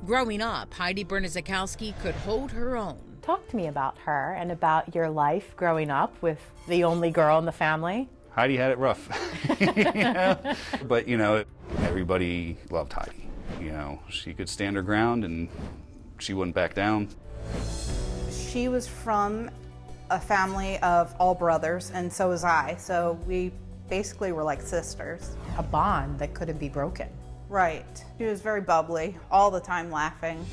Growing up, Heidi Bernadzikowski could hold her own. Talk to me about her and about your life growing up with the only girl in the family. Heidi had it rough. But, everybody loved Heidi. She could stand her ground and she wouldn't back down. She was from a family of all brothers, and so was I. So we basically were like sisters. A bond that couldn't be broken. Right. She was very bubbly, all the time laughing.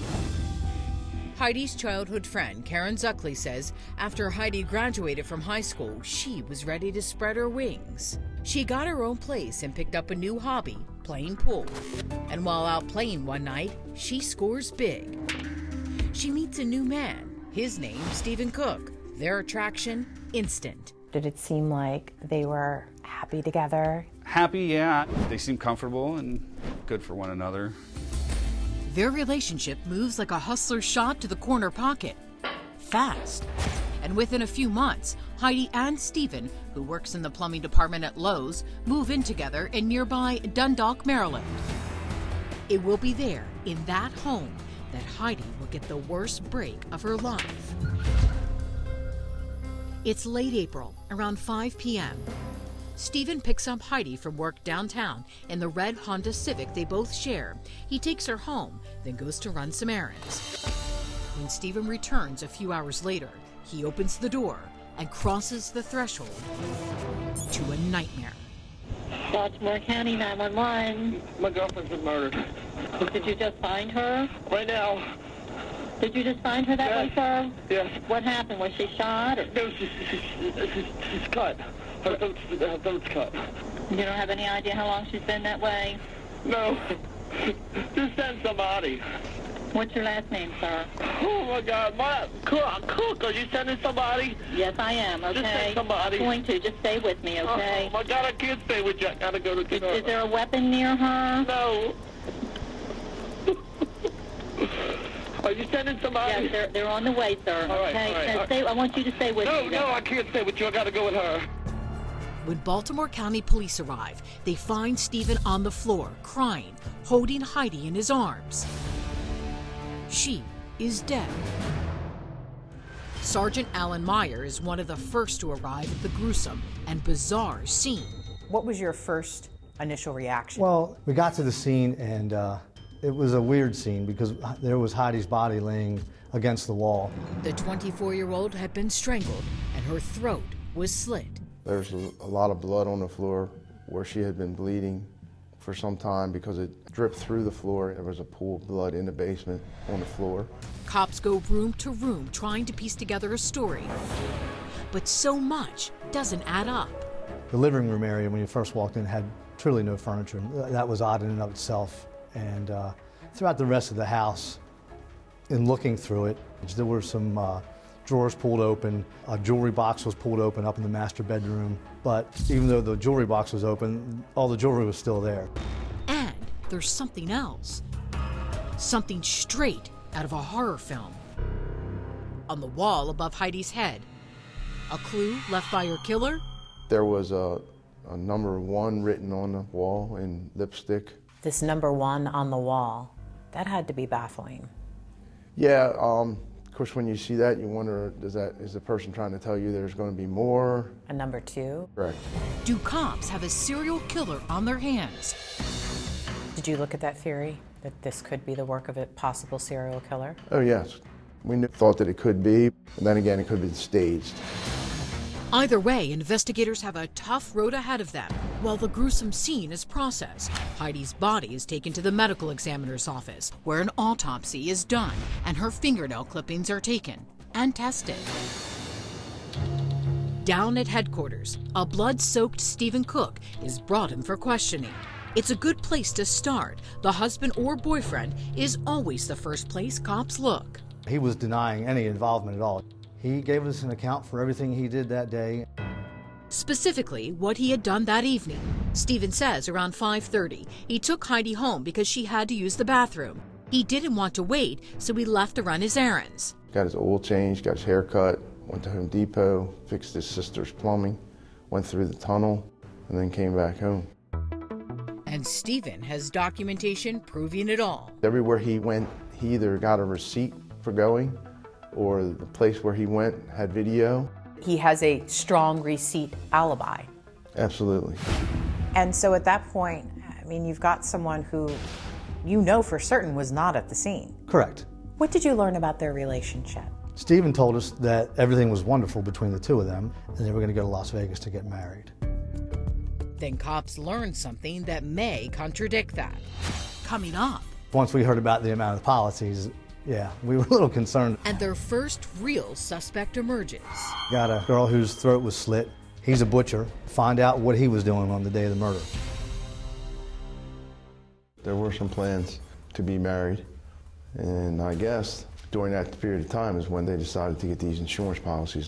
Heidi's childhood friend, Karen Zuckley, says after Heidi graduated from high school, she was ready to spread her wings. She got her own place and picked up a new hobby, playing pool. And while out playing one night, she scores big. She meets a new man, his name, Stephen Cook. Their attraction, instant. Did it seem like they were happy together? Happy, yeah. They seemed comfortable and good for one another. Their relationship moves like a hustler's shot to the corner pocket. Fast. And within a few months, Heidi and Stephen, who works in the plumbing department at Lowe's, move in together in nearby Dundalk, Maryland. It will be there, in that home, that Heidi will get the worst break of her life. It's late April, around 5 p.m. Stephen picks up Heidi from work downtown in the red Honda Civic they both share. He takes her home, then goes to run some errands. When Stephen returns a few hours later, he opens the door and crosses the threshold to a nightmare. Baltimore County 911. My girlfriend's been murdered. Did you just find her? Right now. Did you just find her that way, sir? Yes. What happened? Was she shot? Or? No, she's cut. Her throat's cut. You don't have any idea how long she's been that way? No. Just send somebody. What's your last name, sir? Oh, my God. Cook, are you sending somebody? Yes, I am, okay? Just send somebody. I'm going to. Just stay with me, okay? Oh, my God, I can't stay with you. I gotta go to dinner. Is there a weapon near her? No. Are you sending somebody? Yes, they're on the way, sir. All right, okay? all right. Now, I want you to stay with me. No, I can't stay with you. I gotta go with her. When Baltimore County police arrive, they find Stephen on the floor, crying, holding Heidi in his arms. She is dead. Sergeant Alan Meyer is one of the first to arrive at the gruesome and bizarre scene. What was your first initial reaction? Well, we got to the scene and it was a weird scene because there was Heidi's body laying against the wall. The 24-year-old had been strangled and her throat was slit. There's a lot of blood on the floor where she had been bleeding for some time because it dripped through the floor. There was a pool of blood in the basement on the floor. Cops go room to room trying to piece together a story. But so much doesn't add up. The living room area when you first walked in had truly no furniture. That was odd in and of itself. And throughout the rest of the house, in looking through it, there were some drawers pulled open, a jewelry box was pulled open up in the master bedroom, but even though the jewelry box was open, all the jewelry was still there. And there's something else. Something straight out of a horror film. On the wall above Heidi's head, a clue left by her killer? There was a number 1 written on the wall in lipstick. This number 1 on the wall, that had to be baffling. Yeah, of course, when you see that, you wonder, is the person trying to tell you there's going to be more? A number 2? Correct. Do cops have a serial killer on their hands? Did you look at that theory, that this could be the work of a possible serial killer? Oh, yes. We thought that it could be, and then again, it could be staged. Either way, investigators have a tough road ahead of them. While the gruesome scene is processed, Heidi's body is taken to the medical examiner's office, where an autopsy is done and her fingernail clippings are taken and tested. Down at headquarters, a blood-soaked Stephen Cook is brought in for questioning. It's a good place to start. The husband or boyfriend is always the first place cops look. He was denying any involvement at all. He gave us an account for everything he did that day. Specifically, what he had done that evening. Stephen says around 5:30, he took Heidi home because she had to use the bathroom. He didn't want to wait, so he left to run his errands. Got his oil changed, got his hair cut, went to Home Depot, fixed his sister's plumbing, went through the tunnel, and then came back home. And Stephen has documentation proving it all. Everywhere he went, He either got a receipt for going or the place where he went had video. He has a strong receipt alibi. Absolutely. And so at that point, I mean, you've got someone who you know for certain was not at the scene. Correct. What did you learn about their relationship? Stephen told us that everything was wonderful between the two of them, and they were going to go to Las Vegas to get married. Then cops learned something that may contradict that. Coming up. Once we heard about the amount of policies, yeah, we were a little concerned. And their first real suspect emerges. Got a girl whose throat was slit. He's a butcher. Find out what he was doing on the day of the murder. There were some plans to be married, and I guess during that period of time is when they decided to get these insurance policies.